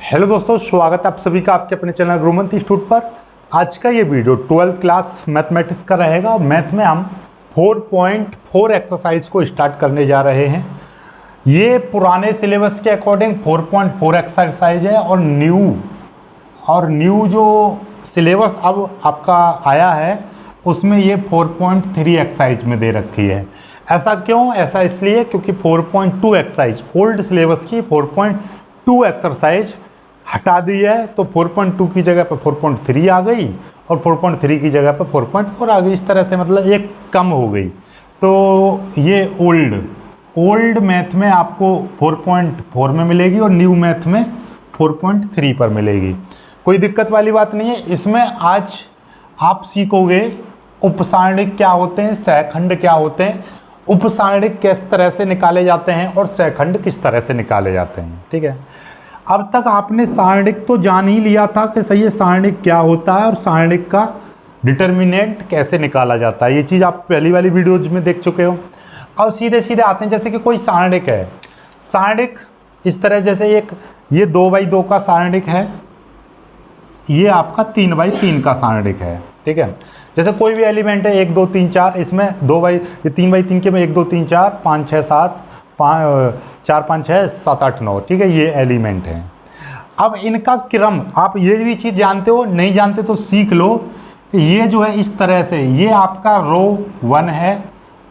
Hello दोस्तों, स्वागत है आप सभी का आपके अपने चैनल गुरुमंत इंस्टीट्यूट पर। आज का ये वीडियो 12th क्लास मैथमेटिक्स का रहेगा और मैथ में हम 4.4 एक्सरसाइज को स्टार्ट करने जा रहे हैं। ये पुराने सिलेबस के अकॉर्डिंग 4.4 एक्सरसाइज है और न्यू जो सिलेबस अब आपका आया है उसमें ये 4.3 एक्सरसाइज में दे रखी है। ऐसा क्यों? ऐसा इसलिए क्योंकि 4.2 एक्सरसाइज ओल्ड सिलेबस की 4.2 एक्सरसाइज हटा दी है, तो 4.2 की जगह पर 4.3 आ गई और 4.3 की जगह पर 4.4 आ गई। इस तरह से मतलब एक कम हो गई। तो ये ओल्ड मैथ में आपको 4.4 में मिलेगी और न्यू मैथ में 4.3 पर मिलेगी। कोई दिक्कत वाली बात नहीं है। इसमें आज आप सीखोगे उपसारणिक क्या होते हैं, सहखंड क्या होते हैं, उपसारणिक किस तरह से निकाले जाते हैं और सहखंड किस तरह से निकाले जाते हैं। ठीक है, अब तक आपने सारणिक तो जान ही लिया था कि सही है सारणिक क्या होता है और सारणिक का डिटर्मिनेंट कैसे निकाला जाता है। ये चीज़ आप पहली वाली वीडियोज में देख चुके हो। अब सीधे सीधे आते हैं, जैसे कि कोई सारणिक है। सारणिक इस तरह, जैसे ये 2x2 का सारणिक है, ये आपका 3x3 का सारणिक है। ठीक है, जैसे कोई भी एलिमेंट है 1 2 3 4, इसमें 3x3 के में 1 2 3 4 5 6 7 4 5 6 7 8 9। ठीक है, ये एलिमेंट है। अब इनका क्रम आप ये भी चीज़ जानते हो, नहीं जानते तो सीख लो कि ये जो है इस तरह से, ये आपका रो 1 है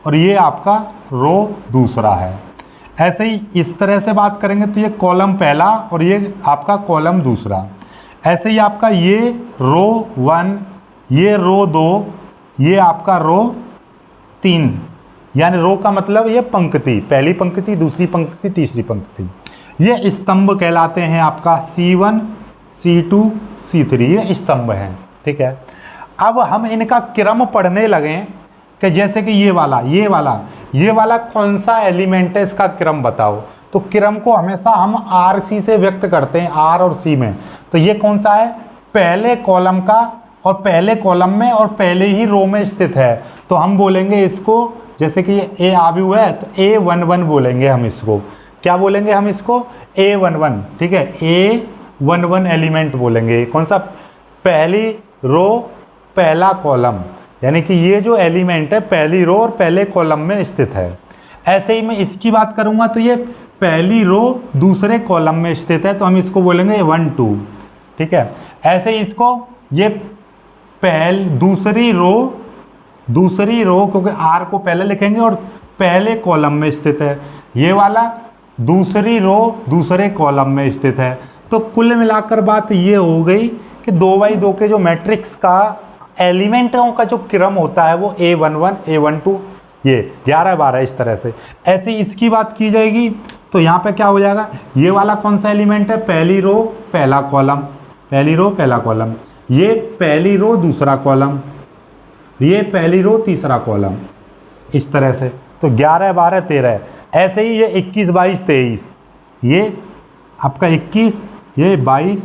और ये आपका रो दूसरा है। ऐसे ही इस तरह से बात करेंगे तो ये कॉलम पहला और ये आपका कॉलम दूसरा। ऐसे ही आपका ये रो 1, ये रो 2, ये आपका रो 3, यानी रो का मतलब ये पंक्ति, पहली पंक्ति, दूसरी पंक्ति, तीसरी पंक्ति। ये स्तंभ कहलाते हैं आपका C1 C2 C3, ये स्तंभ हैं। ठीक है, अब हम इनका क्रम पढ़ने लगे कि जैसे कि ये वाला कौन सा एलिमेंट है, इसका क्रम बताओ। तो क्रम को हमेशा हम RC से व्यक्त करते हैं, R और C में। तो ये कौन सा है? पहले कॉलम का, और पहले कॉलम में और पहले ही रो में स्थित है। तो हम बोलेंगे इसको, जैसे कि ए आवी हुआ है तो A11 बोलेंगे हम इसको। क्या बोलेंगे हम इसको? A11। ठीक है, A11 एलिमेंट बोलेंगे। कौन सा? पहली रो पहला कॉलम, यानी कि ये जो एलिमेंट है पहली रो और पहले कॉलम में स्थित है। ऐसे ही मैं इसकी बात करूंगा तो ये पहली रो दूसरे कॉलम में स्थित है, तो हम इसको बोलेंगे 1 2। ठीक है, ऐसे ही इसको ये दूसरी रो क्योंकि R को पहले लिखेंगे और पहले कॉलम में स्थित है। ये वाला दूसरी रो दूसरे कॉलम में स्थित है। तो कुल मिलाकर बात ये हो गई कि 2x2 के जो मैट्रिक्स का एलिमेंटों का जो क्रम होता है वो A11 A12 ये 11 12 इस तरह से। ऐसे इसकी बात की जाएगी तो यहाँ पे क्या हो जाएगा? ये वाला कौन सा एलिमेंट है? पहली रो पहला कॉलम, पहली रो पहला कॉलम, ये पहली रो दूसरा कॉलम, ये पहली रो तीसरा कॉलम, इस तरह से। तो 11 12 13। ऐसे ही ये 21 22 23, ये आपका 21, ये 22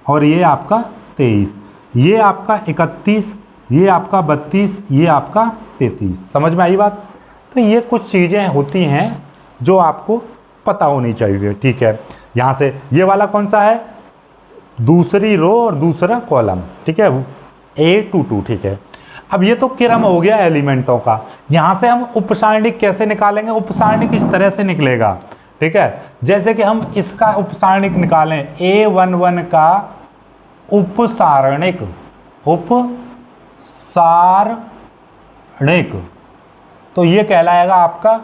और ये आपका 23, ये आपका 31, ये आपका 32, ये आपका 33। समझ में आई बात? तो ये कुछ चीज़ें होती हैं जो आपको पता होनी चाहिए। ठीक है, यहाँ से ये वाला कौन सा है? दूसरी रो और दूसरा कॉलम। ठीक है, A22। ठीक है, अब ये तो क्रम हो गया एलिमेंटों का। यहाँ से हम उपसारणिक कैसे निकालेंगे? उपसारणिक इस तरह से निकलेगा। ठीक है, जैसे कि हम इसका उपसारणिक निकालें, A11 का उपसारणिक तो ये कहलाएगा आपका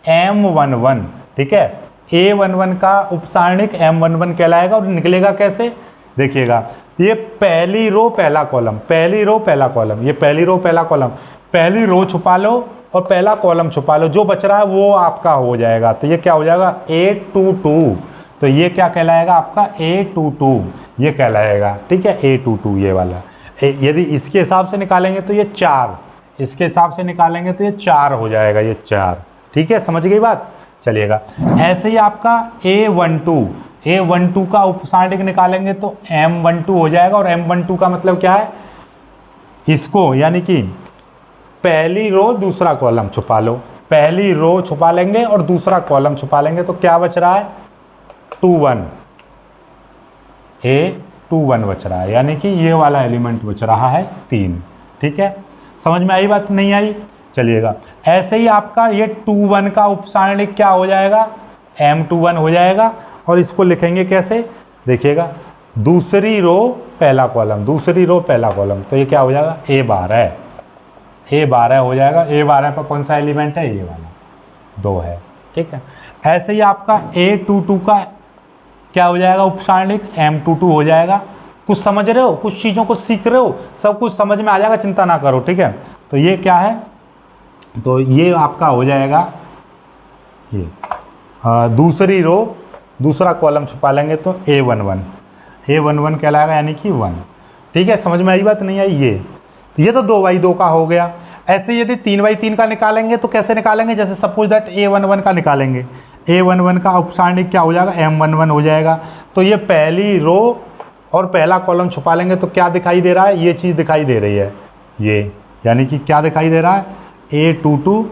M11। ठीक है, A11 का उपसारणिक M11 कहलाएगा और निकलेगा कैसे? देखिएगा, ये पहली रो पहला कॉलम, पहली रो पहला कॉलम, ये पहली रो पहला कॉलम, पहली रो छुपा लो और पहला कॉलम छुपा लो, जो बच रहा है वो आपका हो जाएगा। तो ये क्या हो जाएगा? A22। तो ये क्या कहलाएगा आपका? A22 ये कहलाएगा। ठीक है, A22 ये वाला। यदि इसके हिसाब से निकालेंगे तो ये 4, इसके हिसाब से निकालेंगे तो ये 4 हो जाएगा, ये 4। ठीक है, समझ गई बात? चलिएगा, ऐसे ही आपका A12 का उपसारणिक निकालेंगे तो M12 हो जाएगा। और M12 का मतलब क्या है? इसको यानी कि पहली रो दूसरा कॉलम छुपा लो, पहली रो छुपा लेंगे और दूसरा कॉलम छुपा लेंगे, तो क्या बच रहा है? 2 1। A21 बच रहा है, यानी कि ये वाला एलिमेंट बच रहा है 3। ठीक है, समझ में आई बात, नहीं आई? चलिएगा, ऐसे ही आपका ये 21 का उपसारणिक क्या हो जाएगा, M21 हो जाएगा। और इसको लिखेंगे कैसे, देखिएगा, दूसरी रो पहला कॉलम, दूसरी रो पहला कॉलम, तो ये क्या हो जाएगा, A12 हो जाएगा। A12 पर कौन सा एलिमेंट है, ये वाला 2 है। ठीक है, ऐसे ही आपका A22 का क्या हो जाएगा उपसारणिक, M22 हो जाएगा। कुछ समझ रहे हो, कुछ चीज़ों को सीख रहे हो, सब कुछ समझ में आ जाएगा, चिंता ना करो। ठीक है, तो ये क्या है, तो ये आपका हो जाएगा ये दूसरी रो दूसरा कॉलम छुपा लेंगे तो A11 कहलाएगा, यानी कि 1। ठीक है, समझ में आई बात, नहीं आई? ये तो 2/2 का हो गया। ऐसे यदि 3/3 का निकालेंगे तो कैसे निकालेंगे, जैसे सपोज दैट A11 का निकालेंगे, A11 का उपसारणिक क्या हो जाएगा, M11 हो जाएगा। तो ये पहली रो और पहला कॉलम छुपा लेंगे तो क्या दिखाई दे रहा है, ये चीज़ दिखाई दे रही है, ये, यानी कि क्या दिखाई दे रहा है, A22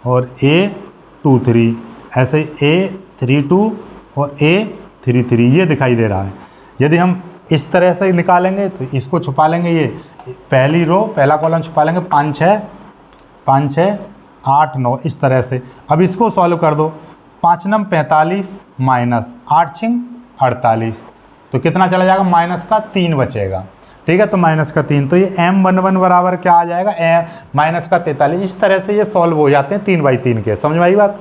और A23, ऐसे A32 और A33 ये दिखाई दे रहा है। यदि हम इस तरह से निकालेंगे तो इसको छुपा लेंगे, ये पहली रो पहला कॉलम छुपा लेंगे, 5 6 8 9 इस तरह से। अब इसको सॉल्व कर दो, 5 9 45 माइनस 8 6 48, तो कितना चला जाएगा, -3 बचेगा। ठीक है, तो -3, तो ये M11 बराबर क्या आ जाएगा, -43। इस तरह से ये सॉल्व हो जाते हैं 3/3 के। समझ में आई बात?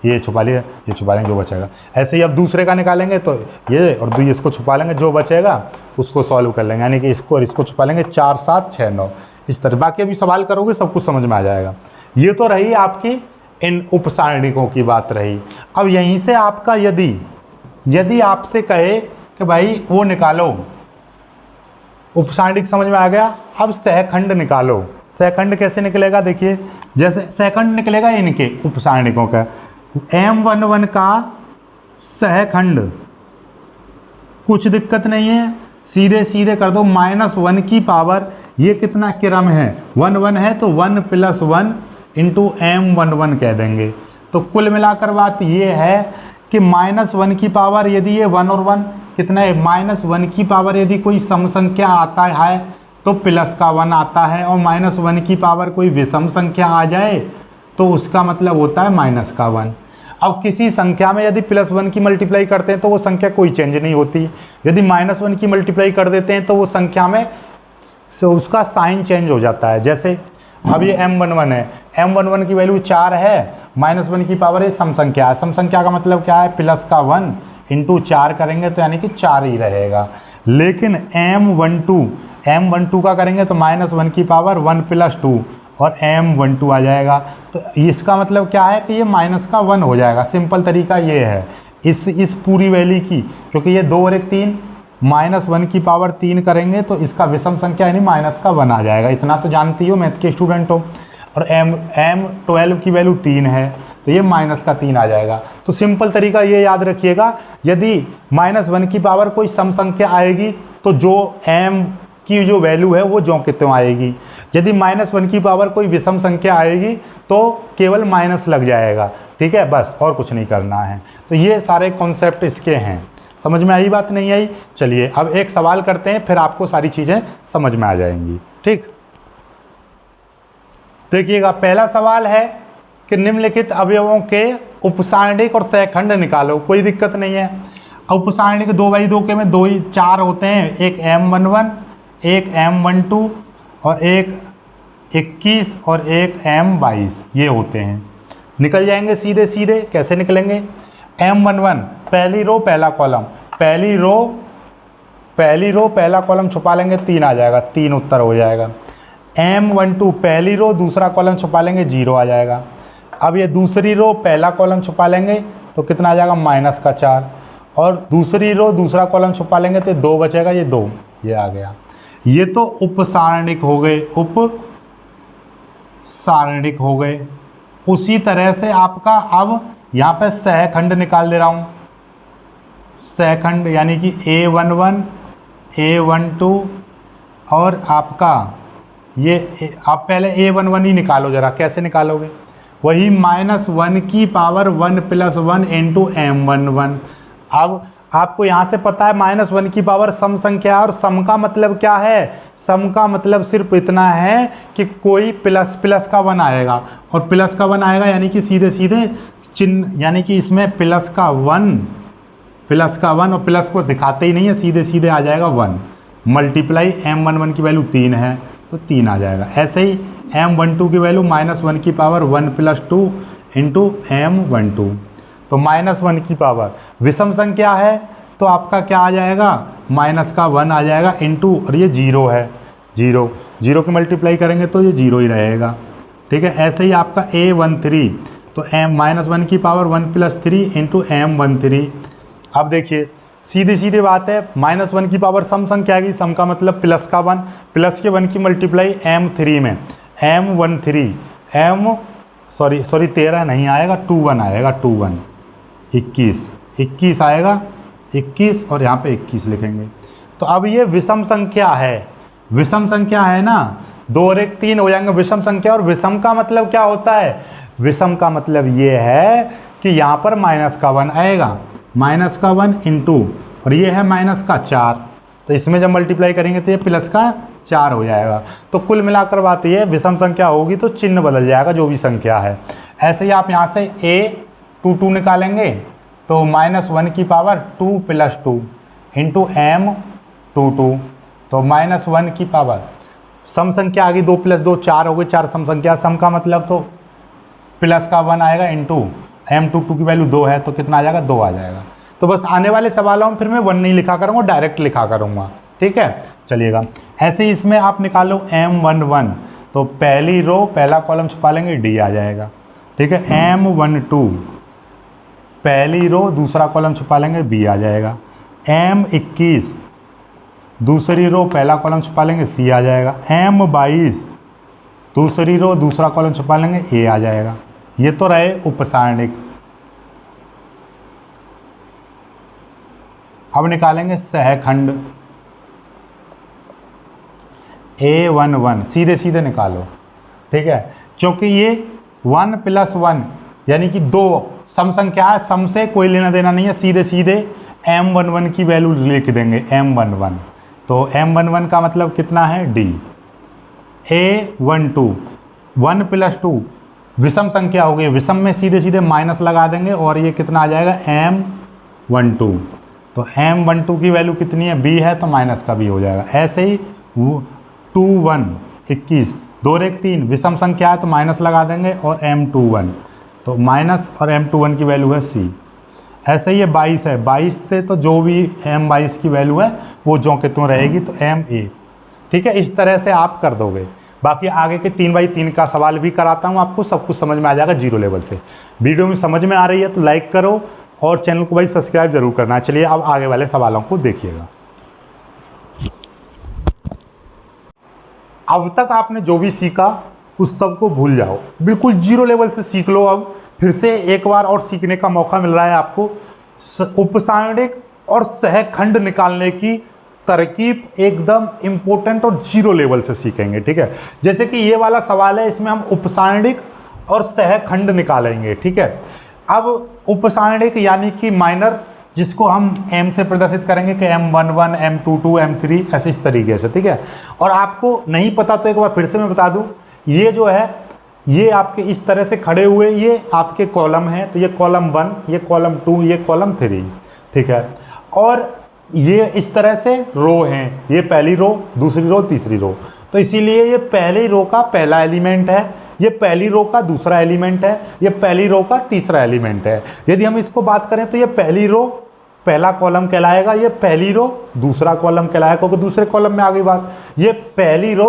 ये छुपा लिया, ये छुपा लेंगे, जो बचेगा। ऐसे ही अब दूसरे का निकालेंगे तो ये और इसको छुपा लेंगे, जो बचेगा उसको सॉल्व कर लेंगे, यानी कि इसको और इसको छुपा लेंगे, 4 7 6 9 इस तरह। बाकी अभी सवाल करोगे सब कुछ समझ में आ जाएगा। ये तो रही आपकी इन उपसारणिकों की बात रही। अब यहीं से आपका यदि आपसे कहे कि भाई वो निकालो, उपसारणिक समझ में आ गया, अब सहखंड निकालो। सहखंड कैसे निकलेगा, देखिए, जैसे सहखंड निकलेगा इनके उपसारणिकों का, M11 का सहखंड, कुछ दिक्कत नहीं है, सीधे सीधे कर दो, -1 की पावर, ये कितना क्रम है, 1 1 है, तो 1 + 1 × M11 कह देंगे। तो कुल मिलाकर बात ये है कि -1 की पावर, यदि ये 1 और 1 कितना है, -1 की पावर यदि कोई सम संख्या आता है तो +1 आता है, और -1 की पावर कोई विषम संख्या आ जाए तो उसका मतलब होता है -1। अब किसी संख्या में यदि +1 की मल्टीप्लाई करते हैं तो वो संख्या कोई चेंज नहीं होती, यदि -1 की मल्टीप्लाई कर देते हैं तो वो संख्या में उसका साइन चेंज हो जाता है। जैसे अब ये M11 है, M11 की वैल्यू 4 है, -1 की पावर है, सम संख्या है। सम संख्या का मतलब क्या है, +1 × 4 करेंगे तो यानी कि 4 ही रहेगा। लेकिन M12 का करेंगे तो -1 की पावर 1 + 2 और M12 आ जाएगा। तो इसका मतलब क्या है कि ये -1 हो जाएगा। सिंपल तरीका ये है इस पूरी वैल्यू की, क्योंकि ये 2 और 1 3, -1 की पावर 3 करेंगे तो इसका विषम संख्या यानी -1 आ जाएगा। इतना तो जानती हो, मैथ के स्टूडेंट हो। और M12 की वैल्यू 3 है तो ये -3 आ जाएगा। तो सिंपल तरीका ये याद रखिएगा, यदि -1 की पावर कोई सम संख्या आएगी तो जो M की जो वैल्यू है वो ज्यों के त्यों आएगी। यदि -1 की पावर कोई विषम संख्या आएगी तो केवल माइनस लग जाएगा। ठीक है, बस और कुछ नहीं करना है। तो ये सारे कॉन्सेप्ट इसके हैं। समझ में आई बात, नहीं आई? चलिए अब एक सवाल करते हैं, फिर आपको सारी चीज़ें समझ में आ जाएंगी। ठीक, देखिएगा, पहला सवाल है कि निम्नलिखित अवयवों के उपसारणिक और सहखंड निकालो। कोई दिक्कत नहीं है। उपसारणिक 2/2 के में 4 होते हैं, एक M11, एक M12 और एक 21 और एक M22, ये होते हैं। निकल जाएंगे सीधे सीधे। कैसे निकलेंगे, M11 पहली रो पहला कॉलम, पहली रो पहला कॉलम छुपा लेंगे, 3 आ जाएगा, 3 उत्तर हो जाएगा। M12 पहली रो दूसरा कॉलम छुपा लेंगे, 0 आ जाएगा। अब ये दूसरी रो पहला कॉलम छुपा लेंगे तो कितना आ जाएगा, -4, और दूसरी रो दूसरा कॉलम छुपा लेंगे तो 2 बचेगा, ये 2, ये आ गया। ये तो उपसारणिक हो गए, उपसारणिक हो गए। उसी तरह से आपका अब यहाँ पे सहखंड निकाल दे रहा हूँ। सहखंड यानी कि A11, A12 और आपका ये, आप पहले A11 ही निकालो जरा। कैसे निकालोगे, वही -1 की पावर 1 + 1 × M11। अब आपको यहाँ से पता है -1 की पावर सम संख्या है, और सम का मतलब क्या है, सम का मतलब सिर्फ इतना है कि कोई प्लस प्लस का 1 आएगा, और प्लस का 1 आएगा यानी कि सीधे सीधे चिन्ह, यानी कि इसमें प्लस का 1 और प्लस को दिखाते ही नहीं है, सीधे सीधे आ जाएगा 1 मल्टीप्लाई M11 की वैल्यू 3 है तो 3 आ जाएगा। ऐसे ही M12 की वैल्यू -1 की पावर 1 + 2 इंटू M12, तो -1 की पावर विषम संख्या है तो आपका क्या आ जाएगा, -1 आ जाएगा इंटू, और ये 0 है, 0 की मल्टीप्लाई करेंगे तो ये 0 ही रहेगा। ठीक है, ऐसे ही आपका A13 तो -1 की पावर 1 + 3 इंटू M13। अब देखिए सीधी सीधी बात है, -1 की पावर सम संख्या की, सम का मतलब प्लस का 1, प्लस के 1 की मल्टीप्लाई M3 में, M13 13 नहीं आएगा, 21 आएगा, 21 आएगा, 21 और यहाँ पे 21 लिखेंगे। तो अब ये विषम संख्या है, विषम संख्या है ना, 2 और 1 3 हो जाएंगे विषम संख्या। और विषम का मतलब क्या होता है, विषम का मतलब ये है कि यहाँ पर -1 आएगा, -1 इंटू, और ये है -4, तो इसमें जब मल्टीप्लाई करेंगे तो ये +4 हो जाएगा। तो कुल मिलाकर बात ये, विषम संख्या होगी तो चिन्ह बदल जाएगा जो भी संख्या है। ऐसे ही आप यहाँ से A22 निकालेंगे तो -1 की पावर 2 + 2 इंटू M22, तो -1 की पावर सम संख्या आ गई, 2 + 2 4 हो गई, 4 सम संख्या, सम का मतलब तो प्लस का 1 आएगा इंटू M22 की वैल्यू 2 है तो कितना आ जाएगा, 2 आ जाएगा। तो बस आने वाले सवालों में फिर मैं 1 नहीं लिखा करूँगा, डायरेक्ट लिखा करूँगा। ठीक है, चलिएगा। ऐसे ही इसमें आप निकालो M11, तो पहली रो पहला कॉलम छुपा लेंगे, D आ जाएगा। ठीक है, M12 पहली रो दूसरा कॉलम छुपा लेंगे, B आ जाएगा। M21 दूसरी रो पहला कॉलम छुपा लेंगे, C आ जाएगा। M22 दूसरी रो दूसरा कॉलम छुपा लेंगे, A आ जाएगा। ये तो रहे उपसारणिक। अब निकालेंगे सहखंड, A11 सीधे सीधे निकालो। ठीक है, क्योंकि ये 1 + 1 यानी कि 2 सम संख्या है, सम से कोई लेना देना नहीं है, सीधे सीधे M11 की वैल्यू लिख देंगे, M11। तो M11 का मतलब कितना है, D। A12 1 + 2 विषम संख्या हो गई, विषम में सीधे सीधे माइनस लगा देंगे और ये कितना आ जाएगा, M12। तो M12 की वैल्यू कितनी है, B है, तो माइनस का B हो जाएगा। ऐसे ही 2 1 21 2 और 1 3 विषम संख्या है तो माइनस लगा देंगे, और M21 तो माइनस, और M21 की वैल्यू है C। ऐसे ही ये 22 है, 22 से तो जो भी M22 की वैल्यू है वो जो के त्यों रहेगी, तो MA। ठीक है, इस तरह से आप कर दोगे। बाकी आगे के 3x3 का सवाल भी कराता हूँ आपको, सब कुछ समझ में आ जाएगा जीरो लेवल से। वीडियो में समझ में आ रही है तो लाइक करो और चैनल को भाई सब्सक्राइब जरूर करना। चलिए अब आगे वाले सवालों को देखिएगा। अब तक आपने जो भी सीखा उस सब को भूल जाओ, बिल्कुल जीरो लेवल से सीख लो। अब फिर से एक बार और सीखने का मौका मिल रहा है आपको। उपसारणिक और सहखंड निकालने की तरकीब एकदम इम्पोर्टेंट और जीरो लेवल से सीखेंगे। ठीक है, जैसे कि ये वाला सवाल है, इसमें हम उपसारणिक और सहखंड निकालेंगे। ठीक है, अब उपसारणिक यानी कि माइनर, जिसको हम M से प्रदर्शित करेंगे कि M11 M22 M3 ऐसे इस तरीके से। ठीक है, और आपको नहीं पता तो एक बार फिर से मैं बता दूं, ये जो है ये आपके इस तरह से खड़े हुए ये आपके कॉलम हैं, तो ये कॉलम 1, ये कॉलम 2, ये कॉलम 3। ठीक है, और ये इस तरह से रो हैं, ये पहली रो, दूसरी रो, तीसरी रो। तो इसीलिए ये पहली रो का पहला एलिमेंट है, ये पहली रो का दूसरा एलिमेंट है, ये पहली रो का तीसरा एलिमेंट है। यदि हम इसको बात करें तो ये पहली रो पहला कॉलम कहलाएगा, ये पहली रो दूसरा कॉलम कहलाएगा, क्योंकि दूसरे कॉलम में आ गई बात। ये पहली रो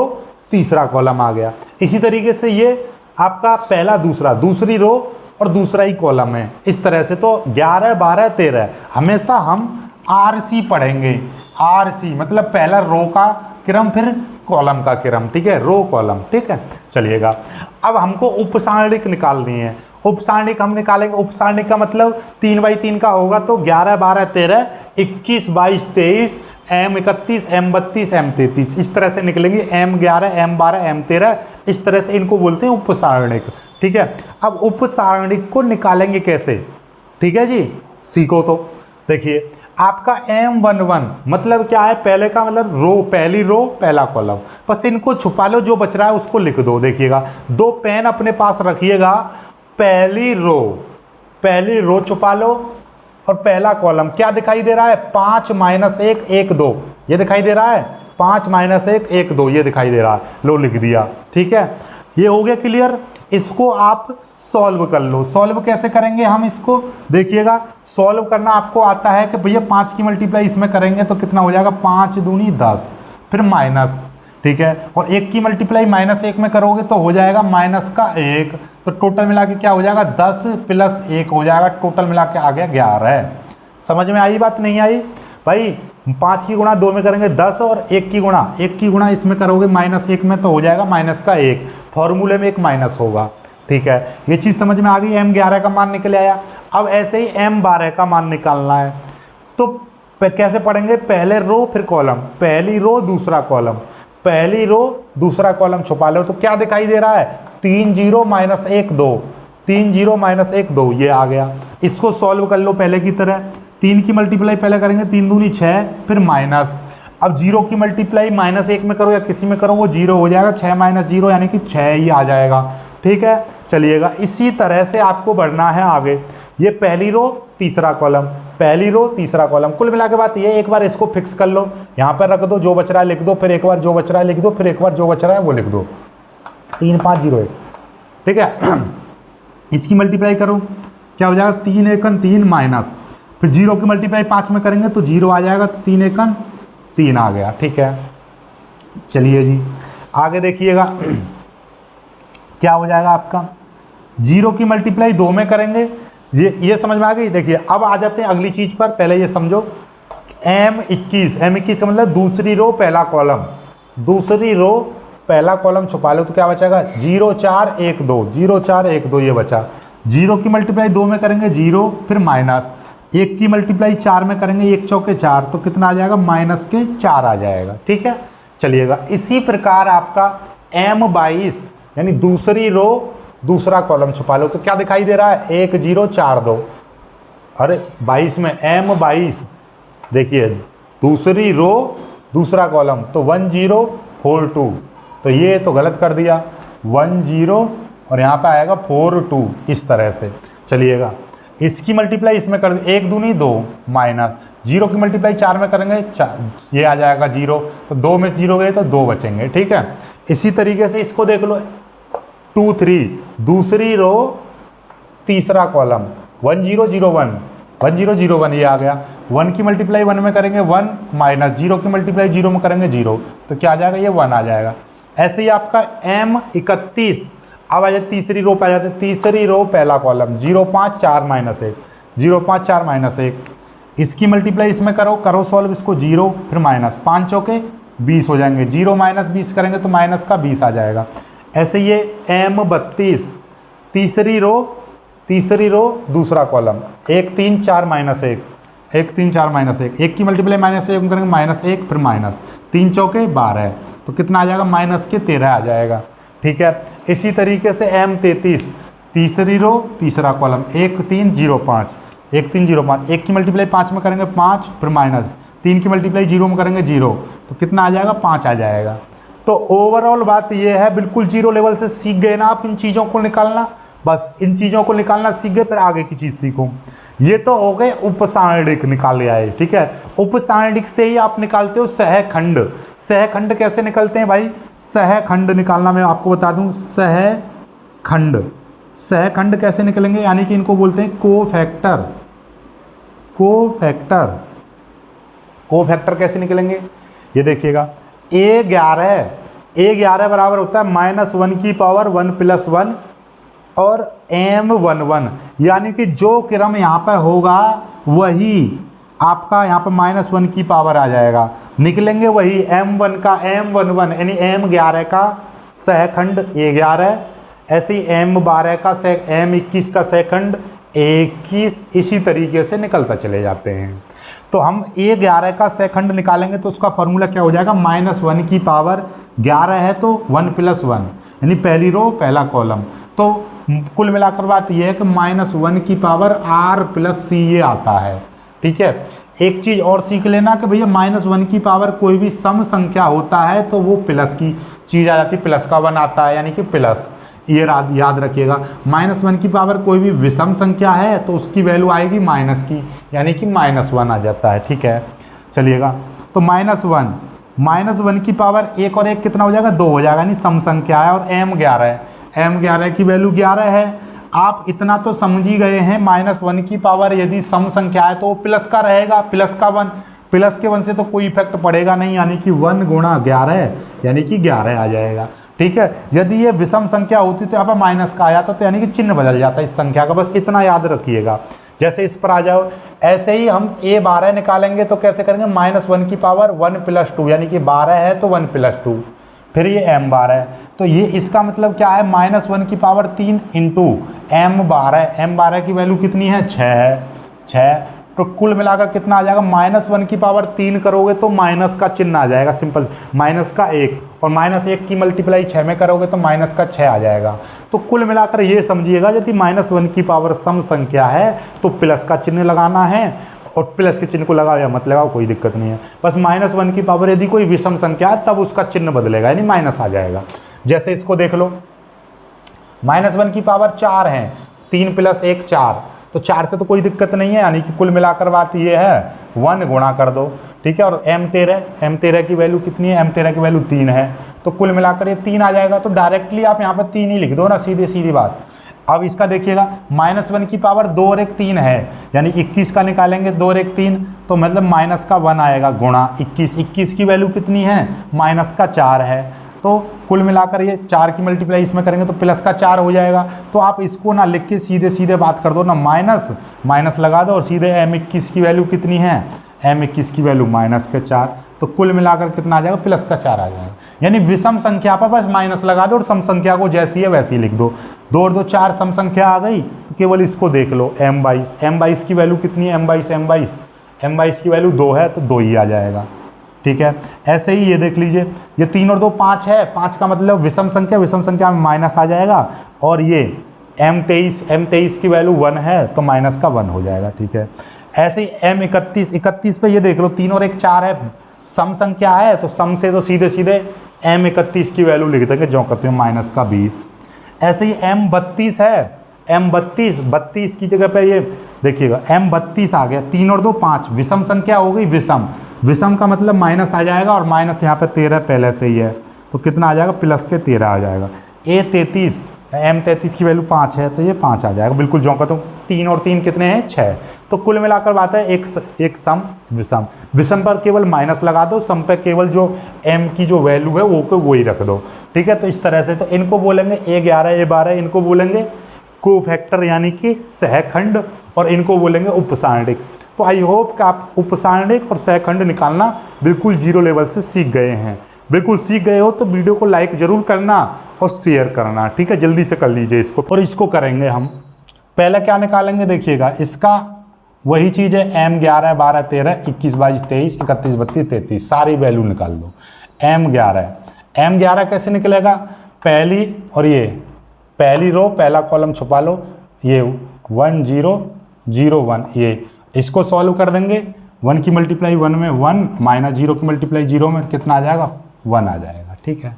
तीसरा कॉलम आ गया। इसी तरीके से ये आपका पहला दूसरा, दूसरी रो और दूसरा ही कॉलम है। इस तरह से तो 11 12 13 हमेशा हम RC पढ़ेंगे। RC मतलब पहला रो का क्रम, फिर कॉलम का क्रम। ठीक है, रो कॉलम। ठीक है, चलिएगा। अब हमको उपसारणिक निकालनी है। उपसारणिक हम निकालेंगे, उपसारणिक का मतलब 3x3 का होगा, तो 11 12 13 21 22 23 M31 M32 M33 इस तरह से निकलेंगे। M11 M12 M13 इस तरह से इनको बोलते हैं उपसारणिक। ठीक है, अब उपसारणिक को निकालेंगे कैसे, ठीक है जी, सीखो। तो देखिए, आपका M11 मतलब क्या है, पहले का मतलब रो, पहली रो पहला कॉलम, बस इनको छुपा लो, जो बच रहा है उसको लिख दो। देखिएगा 2 पेन अपने पास रखिएगा, पहली रो छुपा लो और पहला कॉलम क्या दिखाई दे रहा है, 5 - 1 1 2, ये दिखाई दे रहा है 5 - 1 1 2, ये दिखाई दे रहा है, लो लिख दिया। ठीक है, ये हो गया क्लियर। इसको आप सॉल्व कर लो। सॉल्व कैसे करेंगे हम इसको, देखिएगा सॉल्व करना आपको आता है कि भैया 5 की मल्टीप्लाई इसमें करेंगे तो कितना हो जाएगा, 5 दूनी 10, फिर माइनस, ठीक है, और 1 की मल्टीप्लाई -1 में करोगे तो हो जाएगा -1, तो टोटल मिला के क्या हो जाएगा, 10 + 1 हो जाएगा, टोटल मिला के आ गया 11। समझ में आई बात, नहीं आई भाई? 5 की गुणा 2 में करेंगे 10, और 1 की गुणा इसमें करोगे -1 में तो हो जाएगा -1, फॉर्मूले में एक माइनस होगा। ठीक है, ये चीज़ समझ में आ गई। M11 का मान निकल आया। अब ऐसे ही M12 का मान निकालना है, तो कैसे पढ़ेंगे, पहले रो फिर कॉलम, पहली रो दूसरा कॉलम, पहली रो दूसरा कॉलम छुपा लो, तो क्या दिखाई दे रहा है, 3 0 - 1 2, 3 0 - 1 2, ये आ गया। इसको सॉल्व कर लो पहले की तरह। 3 की मल्टीप्लाई पहले करेंगे, 3 दूनी 6, फिर माइनस। अब 0 की मल्टीप्लाई -1 में करो या किसी में करो वो 0 हो जाएगा, 6 - 0 यानी कि 6 ही आ जाएगा। ठीक है, चलिएगा इसी तरह से आपको बढ़ना है आगे। ये पहली रो तीसरा कॉलम, पहली रो तीसरा कॉलम, कुल मिला के बात ये, एक बार इसको फिक्स कर लो, यहाँ पर रख दो, जो बच रहा है लिख दो, फिर एक बार जो बच रहा है लिख दो, फिर एक बार जो बच रहा है वो लिख दो, 3 5 0 1। ठीक है, इसकी मल्टीप्लाई करो, क्या हो जाएगा, 3 1 3 माइनस, फिर 0 की मल्टीप्लाई 5 में करेंगे तो 0 आ जाएगा, तो 3 1 3 आ गया। ठीक है, चलिए जी आगे देखिएगा क्या हो जाएगा आपका, 0 की मल्टीप्लाई 2 में करेंगे, ये समझ में आ गई। देखिए अब आ जाते हैं अगली चीज़ पर, पहले ये समझो, M21 का मतलब दूसरी रो पहला कॉलम, दूसरी रो पहला कॉलम छुपा लो, तो क्या बचेगा, 0 4 1 2, 0 4 1 2 ये बचा। 0 की मल्टीप्लाई 2 में करेंगे 0, फिर माइनस, 1 की मल्टीप्लाई 4 में करेंगे 1 चौके 4, तो कितना आ जाएगा, -4 आ जाएगा। ठीक है, चलिएगा इसी प्रकार आपका M22 यानी दूसरी रो दूसरा कॉलम छुपा लो, तो क्या दिखाई दे रहा है, 1 0 4 2, अरे 22 में M22, देखिए दूसरी रो दूसरा कॉलम, तो 1 0 4 2, तो ये तो गलत कर दिया, 1 0 और यहाँ पे आएगा 4 2, इस तरह से। चलिएगा इसकी मल्टीप्लाई इसमें कर, 1 दूनी 2 माइनस, 0 की मल्टीप्लाई 4 में करेंगे 4, ये आ जाएगा 0, तो 2 में 0 गए तो 2 बचेंगे। ठीक है, इसी तरीके से इसको देख लो, 2 3 दूसरी रो तीसरा कॉलम, 1 0 0 1, 1 0 0 1 ये आ गया। 1 की मल्टीप्लाई 1 में करेंगे 1 माइनस, 0 की मल्टीप्लाई 0 में करेंगे 0, तो क्या आ जाएगा, ये 1 आ जाएगा। ऐसे ही आपका M31, अब आ जाए तीसरी रो पे आ जाते, तीसरी रो पहला कॉलम, 0 5 4 - 1, 0 5 4 - 1, इसकी मल्टीप्लाई इसमें करो सॉल्व इसको, 0 फिर माइनस, 5 चौके 20 हो जाएंगे, 0 - 20 करेंगे तो माइनस का 20 आ जाएगा। ऐसे ये M32 तीसरी रो दूसरा कॉलम, 1 3 4 -1, 1 3 4 -1, 1 की मल्टीप्लाई -1 में करेंगे -1 फिर माइनस, 3 चौके 12, तो कितना आ जाएगा, -13 आ जाएगा। ठीक है, इसी तरीके से M33 तीसरी रो तीसरा कॉलम, 1 3 0 5, 1 3 0 5, 1 की मल्टीप्लाई 5 में करेंगे 5 फिर माइनस, 3 की मल्टीप्लाई 0 में करेंगे 0, तो कितना आ जाएगा, 5 आ जाएगा। तो ओवरऑल बात ये है, बिल्कुल 0 लेवल से सीख गए ना आप इन चीज़ों को निकालना, बस इन चीज़ों को निकालना सीख गए, फिर आगे की चीज़ सीखो। ये तो हो गए उपसारणिक निकाल आए। ठीक है, उपसारणिक से ही आप निकालते हो सहखंड। सहखंड कैसे निकलते हैं भाई, सहखंड निकालना मैं आपको बता दूं, सहखंड कैसे निकलेंगे, यानी कि इनको बोलते हैं कोफैक्टर। कोफैक्टर कैसे निकलेंगे, ये देखिएगा, A11 बराबर होता है -1 की पावर 1 + 1 और M11, यानी कि जो क्रम यहाँ पर होगा वही आपका यहाँ पर -1 की पावर आ जाएगा, निकलेंगे वही M1 का M11 यानी M11 का सहखंड A11, ऐसे ही M12 का M21 का सहखंड A21, इसी तरीके से निकलता चले जाते हैं। तो हम A11 का सहखंड निकालेंगे तो उसका फॉर्मूला क्या हो जाएगा, -1 की पावर 11 है तो 1 + 1 यानी पहली रो पहला कॉलम, तो कुल मिलाकर बात यह है कि -1 की पावर R + C ये आता है। ठीक है, एक चीज़ और सीख लेना कि भैया -1 की पावर कोई भी सम संख्या होता है तो वो प्लस की चीज़ आ जाती है, प्लस का 1 आता है, यानी कि प्लस। ये याद रखिएगा। -1 की पावर कोई भी विषम संख्या है तो उसकी वैल्यू आएगी माइनस की, यानी कि -1 आ जाता है। ठीक है, चलिएगा। तो -1 की पावर 1 और 1 कितना हो जाएगा, 2 हो जाएगा, यानी सम संख्या है। और m 11 है, m 11 की वैल्यू 11 है। आप इतना तो समझ ही गए हैं, -1 की पावर यदि सम संख्या है तो वो प्लस का रहेगा, प्लस का 1, प्लस के 1 से तो कोई इफेक्ट पड़ेगा नहीं, यानी कि 1 गुणा 11 यानी कि 11 आ जाएगा। ठीक है, यदि ये विषम संख्या होती तो यहाँ पर माइनस का आ जाता, तो यानी कि चिन्ह बदल जाता है इस संख्या का, बस इतना याद रखिएगा। जैसे इस पर आ जाओ, ऐसे ही हम a12 निकालेंगे तो कैसे करेंगे, -1 की पावर 1 + 2, यानी कि 12 है तो 1 + 2, फिर ये m12 है। तो ये इसका मतलब क्या है, -1 की पावर 3 × m12 की वैल्यू कितनी है, 6 है, 6। तो कुल मिलाकर कितना आ जाएगा, -1 की पावर 3 करोगे तो माइनस का चिन्ह आ जाएगा, सिंपल, माइनस का 1, और -1 की मल्टीप्लाई 6 में करोगे तो माइनस का 6 आ जाएगा। तो कुल मिलाकर ये समझिएगा, यदि -1 की पावर सम संख्या है तो प्लस का चिन्ह लगाना है, और प्लस के चिन्ह को लगाओ या मत लगाओ कोई दिक्कत नहीं है। बस -1 की पावर यदि कोई विषम संख्या है तब उसका चिन्ह बदलेगा, यानी माइनस आ जाएगा। जैसे इसको देख लो, -1 की पावर 4 है, 3 + 1 4, तो 4 से तो कोई दिक्कत नहीं है, यानी कि कुल मिलाकर बात ये है 1 गुणा कर दो। ठीक है, और m13 की वैल्यू कितनी है, m13 की वैल्यू 3 है, तो कुल मिलाकर ये 3 आ जाएगा। तो डायरेक्टली आप यहाँ पर 3 ही लिख दो ना, सीधी बात। अब इसका देखिएगा, -1 की पावर 2 और 1 3 है, यानी 21 का निकालेंगे, 2 और 1 3, तो मतलब माइनस का 1 आएगा, गुणा 21 की वैल्यू कितनी है, -4 है। तो कुल मिलाकर ये 4 की मल्टीप्लाई इसमें करेंगे तो प्लस का 4 हो जाएगा। तो आप इसको ना लिख के सीधे बात कर दो ना, माइनस लगा दो और सीधे m21 की वैल्यू कितनी है, m21 की वैल्यू -4। तो कुल मिलाकर कितना आ जाएगा, प्लस का 4 आ जाएगा। यानी विषम संख्या पर बस माइनस लगा दो और सम संख्या को जैसी है वैसी लिख दो। 2 और 2 4 सम संख्या आ गई, तो केवल इसको देख लो, m22 की वैल्यू कितनी है, m22 की वैल्यू 2 है तो 2 ही आ जाएगा। ठीक है, ऐसे ही ये देख लीजिए, ये 3 और 2 5 है, 5 का मतलब विषम संख्या में माइनस आ जाएगा, और ये m23 की वैल्यू 1 है तो माइनस का 1 हो जाएगा। ठीक है, ऐसे ही m31 पे ये देख लो, 3 और 1 4 है, सम संख्या है, तो सम से तो सीधे m31 की वैल्यू लिख देंगे, जो करते हैं -20। ऐसे ही m32 है, m32 की जगह पे ये देखिएगा m32 आ गया, 3 और 2 5, विषम संख्या हो गई, विषम का मतलब माइनस आ जाएगा, और माइनस यहाँ पे 13 पहले से ही है, तो कितना आ जाएगा, प्लस के 13 आ जाएगा। m33 की वैल्यू 5 है तो ये 5 आ जाएगा, बिल्कुल जो कहता हूँ। 3 और 3 कितने हैं, 6। तो कुल मिलाकर बात है एक सम विषम पर केवल माइनस लगा दो, सम पर केवल जो m की जो वैल्यू है वो ही रख दो। ठीक है, तो इस तरह से, तो इनको बोलेंगे a11 a12, इनको बोलेंगे कोफैक्टर यानी कि सहखंड, और इनको बोलेंगे उपसारणिक। तो आई होप कि आप उपसारणिक और सहखंड निकालना बिल्कुल 0 लेवल से सीख गए हैं। बिल्कुल सीख गए हो तो वीडियो को लाइक जरूर करना और शेयर करना। ठीक है, जल्दी से कर लीजिए इसको। और इसको करेंगे हम, पहले क्या निकालेंगे देखिएगा, इसका वही चीज़ है, m11 12 13 21 22 23 31 32 33, सारी वैल्यू निकाल दो। m11 कैसे निकलेगा, पहली और ये पहली रो पहला कॉलम छुपा लो, ये 1 0 0 1, ये इसको सॉल्व कर देंगे। 1 की मल्टीप्लाई 1 में 1, -0 की मल्टीप्लाई 0 में कितना आ जाएगा, 1 आ जाएगा। ठीक है,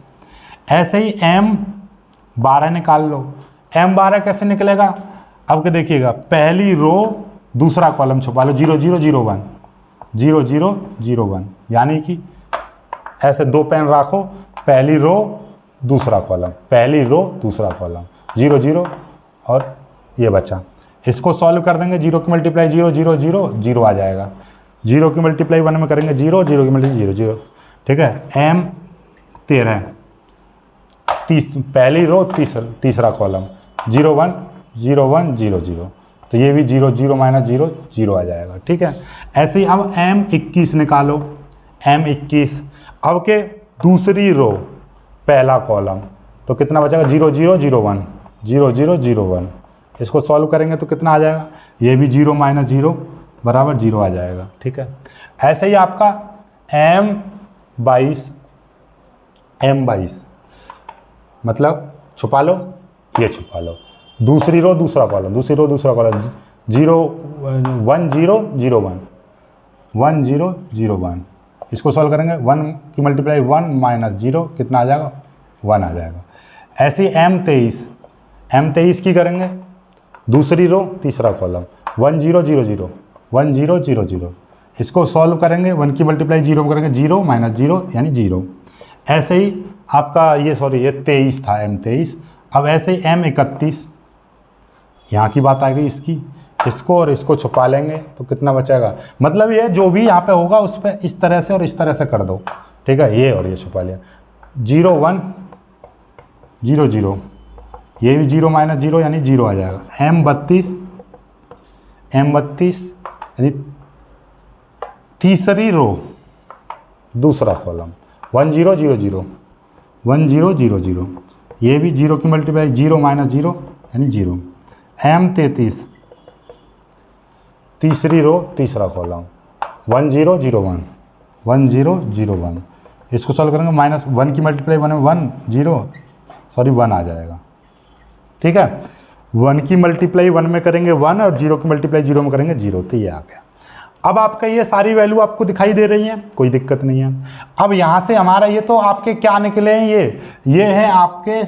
ऐसे ही m12 निकाल लो। m12 कैसे निकलेगा, अब क्या देखिएगा, पहली रो दूसरा कॉलम छुपा लो, 0 0 0 1 0 0 0 1, यानी कि ऐसे 2 पेन रखो, पहली रो दूसरा कॉलम, पहली रो दूसरा कॉलम, 0 0 और ये बचा। इसको सॉल्व कर देंगे, 0 की मल्टीप्लाई 0 0 0 0 आ जाएगा, 0 की मल्टीप्लाई 1 में करेंगे 0 0 की मल्टीप्लाई 0 0। ठीक है, m13 पहली रो तीसरा कॉलम, 0 1 0 1 0 0, तो ये भी 0 0 -0 0 आ जाएगा। ठीक है, ऐसे ही अब m21 निकालो, m21 अब के दूसरी रो पहला कॉलम, तो कितना बचेगा, 0 0 0 1 0 0 0 1, इसको सॉल्व करेंगे तो कितना आ जाएगा, ये भी 0 -0 बराबर 0 आ जाएगा। ठीक है, ऐसे ही आपका m22 मतलब छुपा लो, ये छुपा लो, दूसरी रो दूसरा कॉलम, 0 1 0 0 1, 1 0 0 1। इसको सॉल्व करेंगे 1 की मल्टीप्लाई 1 माइनस 0 कितना आ जाएगा 1 आ जाएगा। ऐसे M23 की करेंगे दूसरी रो तीसरा कॉलम 1 0 0 0 1 0 0 0। इसको सॉल्व करेंगे 1 की मल्टीप्लाई 0 करेंगे 0 माइनस 0 यानी 0। ऐसे ही आपका ये 23 था M23। अब ऐसे ही M31 यहाँ की बात आ गई इसकी, इसको और इसको छुपा लेंगे तो कितना बचेगा, मतलब ये जो भी यहाँ पे होगा उस पर इस तरह से और इस तरह से कर दो, ठीक है। ये और ये छुपा लिया 0 1 0 0, ये भी 0 माइनस 0 यानी 0 आ जाएगा। M32 यानी तीसरी रो दूसरा कॉलम 1 0 0 0 1 0 0 0, ये भी 0 की मल्टीप्लाई 0 माइनस 0 यानी 0। M33 तीसरी रो तीसरा कॉलम 1 0 0 1 1 0 0 1। इसको सॉल्व करेंगे माइनस 1 की मल्टीप्लाई 1 आ जाएगा, ठीक है। 1 की मल्टीप्लाई 1 में करेंगे 1 और 0 की मल्टीप्लाई 0 में करेंगे 0, तो ये आ गया। अब आपका ये सारी वैल्यू आपको दिखाई दे रही है, कोई दिक्कत नहीं है। अब यहाँ से हमारा ये तो आपके क्या निकले हैं, ये है आपके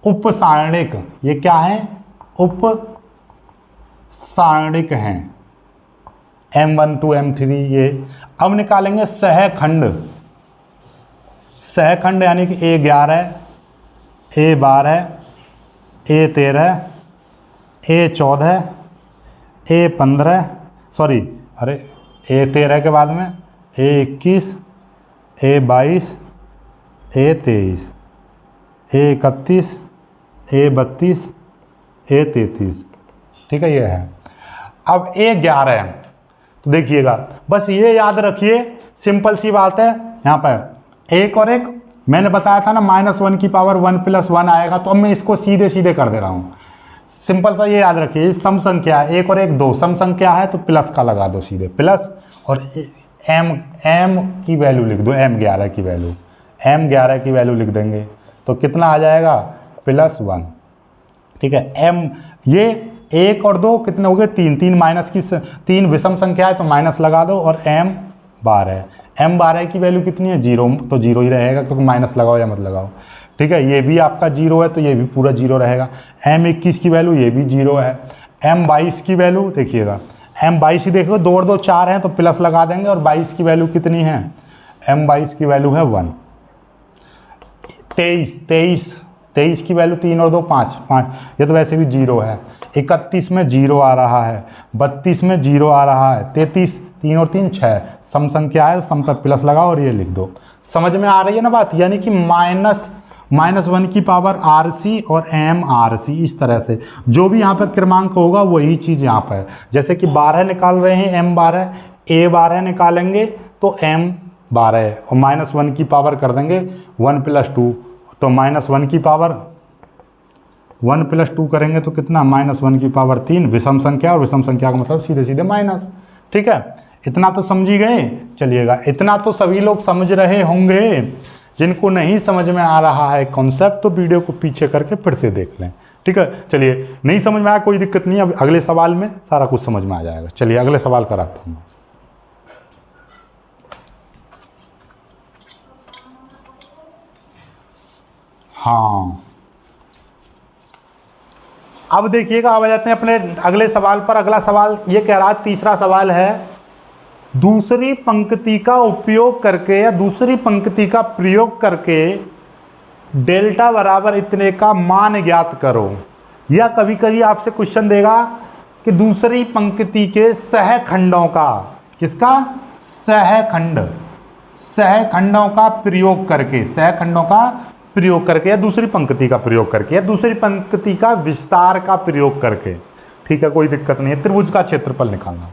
उप सारणिक, ये क्या है उप सारणिक हैं M1 2 M3 ये। अब निकालेंगे सहखंड, सहखंड यानी कि A11 A12 A13 A14 A15 sorry अरे A13 के बाद में A21 A22 A23 A31 A32 A33, ठीक है ये है। अब A11 तो देखिएगा बस ये याद रखिए, सिंपल सी बात है। यहाँ पर एक और एक मैंने बताया था ना -1 की पावर 1 + 1 आएगा, तो अब मैं इसको सीधे सीधे कर दे रहा हूँ। सिंपल सा ये याद रखिए, सम संख्या है, एक और एक दो, सम संख्या है तो प्लस का लगा दो सीधे प्लस, और M की वैल्यू लिख दो, M11 की वैल्यू लिख देंगे तो कितना आ जाएगा +1, ठीक है। M ये 1 और 2 कितने हो गए 3, 3 माइनस की 3 विषम संख्या है तो माइनस लगा दो, और M12 की वैल्यू कितनी है 0, तो 0 ही रहेगा क्योंकि माइनस लगाओ या मत लगाओ, ठीक है। ये भी आपका 0 है तो ये भी पूरा 0 रहेगा। M21 की वैल्यू ये भी 0 है। M22 की वैल्यू देखिएगा, M22 ही देखो 2 और 2 4 हैं तो प्लस लगा देंगे, और 22 की वैल्यू कितनी है, M22 की वैल्यू है 1। 23 की वैल्यू 3 और 2 5, ये तो वैसे भी 0 है। 31 में 0 आ रहा है, 32 में 0 आ रहा है, 33 3 और 3 6, सम संख्या है, सम पर प्लस लगाओ और ये लिख दो। समझ में आ रही है ना बात, यानी कि -1 की पावर RC और MRC, इस तरह से जो भी यहाँ पर क्रमांक होगा वही चीज़ यहाँ पर, जैसे कि 12 निकाल रहे हैं M12, A12 निकालेंगे तो M12 और -1 की पावर कर देंगे 1 + 2, तो -1 की पावर 1 + 2 करेंगे तो कितना -1 की पावर 3, विषम संख्या, और विषम संख्या का मतलब सीधे सीधे माइनस, ठीक है। इतना तो समझी गए, चलिएगा इतना तो सभी लोग समझ रहे होंगे। जिनको नहीं समझ में आ रहा है कॉन्सेप्ट तो वीडियो को पीछे करके फिर से देख लें, ठीक है। चलिए नहीं समझ में आया कोई दिक्कत नहीं, अब अगले सवाल में सारा कुछ समझ में आ जाएगा। चलिए अगले सवाल कराता हूँ। हाँ अब देखिएगा, अब आ जाते हैं अपने अगले सवाल पर। अगला सवाल ये कह रहा है, तीसरा सवाल है, दूसरी पंक्ति का उपयोग करके या दूसरी पंक्ति का प्रयोग करके डेल्टा बराबर इतने का मान ज्ञात करो। या कभी कभी आपसे क्वेश्चन देगा कि दूसरी पंक्ति के सहखंडों का, किसका सहखंडों का प्रयोग करके, सहखंडों का प्रयोग करके, या दूसरी पंक्ति का प्रयोग करके, या दूसरी पंक्ति का विस्तार का प्रयोग करके, ठीक है कोई दिक्कत नहीं है। त्रिभुज का क्षेत्रफल निकालना,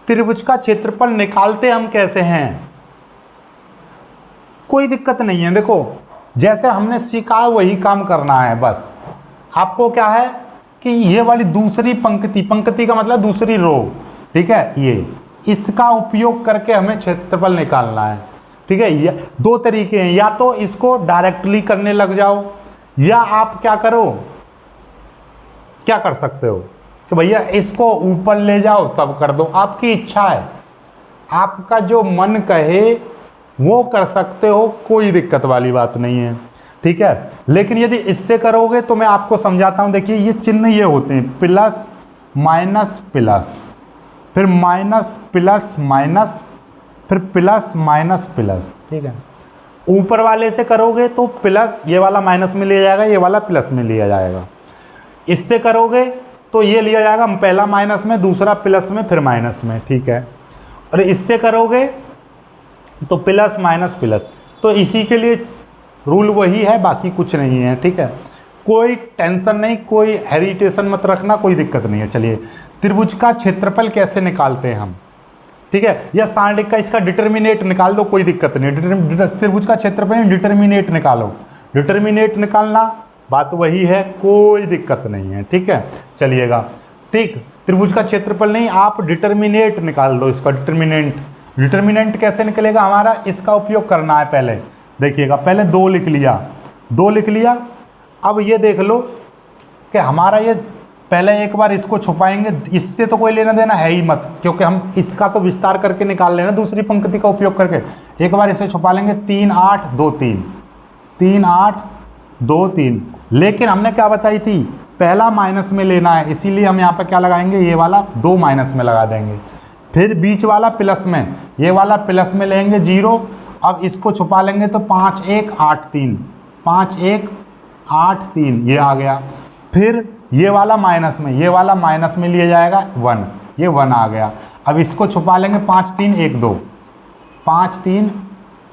त्रिभुज का क्षेत्रफल निकालते हम कैसे हैं, कोई दिक्कत नहीं है। देखो जैसे हमने सीखा वही काम करना है, बस आपको क्या है कि ये वाली दूसरी पंक्ति, पंक्ति का मतलब दूसरी रो, ठीक है, ये इसका उपयोग करके हमें क्षेत्रफल निकालना है, ठीक है। ये दो तरीके हैं, या तो इसको डायरेक्टली करने लग जाओ, या आप क्या करो, क्या कर सकते हो कि भैया इसको ऊपर ले जाओ तब कर दो, आपकी इच्छा है, आपका जो मन कहे वो कर सकते हो, कोई दिक्कत वाली बात नहीं है, ठीक है। लेकिन यदि इससे करोगे तो मैं आपको समझाता हूं। देखिए ये चिन्ह ये होते हैं, प्लस माइनस प्लस, फिर माइनस प्लस माइनस, फिर प्लस माइनस प्लस, ठीक है। ऊपर वाले से करोगे तो प्लस, ये वाला माइनस में लिया जाएगा, ये वाला प्लस में लिया जाएगा। इससे करोगे तो ये लिया जाएगा पहला माइनस में, दूसरा प्लस में, फिर माइनस में, ठीक है। और इससे करोगे तो प्लस माइनस प्लस। तो इसी के लिए रूल वही है, बाकी कुछ नहीं है, ठीक है। कोई टेंशन नहीं, कोई हेरिटेशन मत रखना, कोई दिक्कत नहीं है। चलिए त्रिभुज का क्षेत्रफल कैसे निकालते हैं हम, ठीक है, या सांडिक का इसका डिटर्मिनेट निकाल दो, कोई दिक्कत नहीं। त्रिभुज का क्षेत्रफल डिटर्मिनेट निकालो, डिटर्मिनेट निकालना बात वही है, कोई दिक्कत नहीं है, ठीक है। चलिएगा, ठीक, त्रिभुज का क्षेत्रफल नहीं, आप डिटर्मिनेट निकाल दो इसका, डिटर्मिनेंट। डिटर्मिनेंट कैसे निकलेगा हमारा, इसका उपयोग करना है। पहले देखिएगा, पहले 2 लिख लिया, 2 लिख लिया। अब ये देख लो कि हमारा ये, पहले एक बार इसको छुपाएंगे, इससे तो कोई लेना देना है ही मत, क्योंकि हम इसका तो विस्तार करके निकाल लेना दूसरी पंक्ति का उपयोग करके। एक बार इसे छुपा लेंगे, 3 8 2 3, 3 8 2 3। लेकिन हमने क्या बताई थी, पहला माइनस में लेना है, इसीलिए हम यहाँ पर क्या लगाएंगे, ये वाला 2 माइनस में लगा देंगे। फिर बीच वाला प्लस में, ये वाला प्लस में लेंगे 0। अब इसको छुपा लेंगे तो 5 1 8 3, 5 1 8 3, ये आ गया। फिर ये वाला माइनस में, ये वाला माइनस में लिया जाएगा 1, ये 1 आ गया। अब इसको छुपा लेंगे 5 3 1 2, 5 3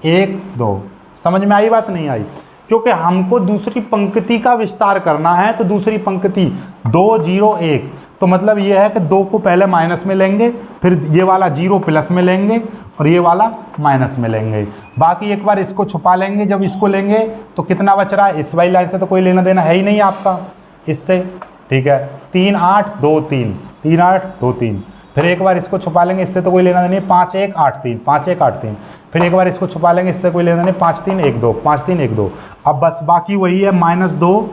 1 2। समझ में आई बात, नहीं आई? क्योंकि हमको दूसरी पंक्ति का विस्तार करना है, तो दूसरी पंक्ति 2 0 1, तो मतलब ये है कि 2 को पहले माइनस में लेंगे, फिर ये वाला 0 प्लस में लेंगे, और ये वाला माइनस में लेंगे। बाकी एक बार इसको छुपा लेंगे, जब इसको लेंगे तो कितना बच रहा है, इस वाली लाइन से तो कोई लेना देना है ही नहीं आपका इससे, ठीक है। 3 8 2 3, 3 8 2 3। फिर एक बार इसको छुपा लेंगे, इससे तो कोई लेना देना नहीं, 5 1 8 3, 5 1 8 3। फिर एक बार इसको छुपा लेंगे, इससे कोई लेना नहीं, 5 3 1 2, 5 3 1 2। अब बस बाकी वही है, -2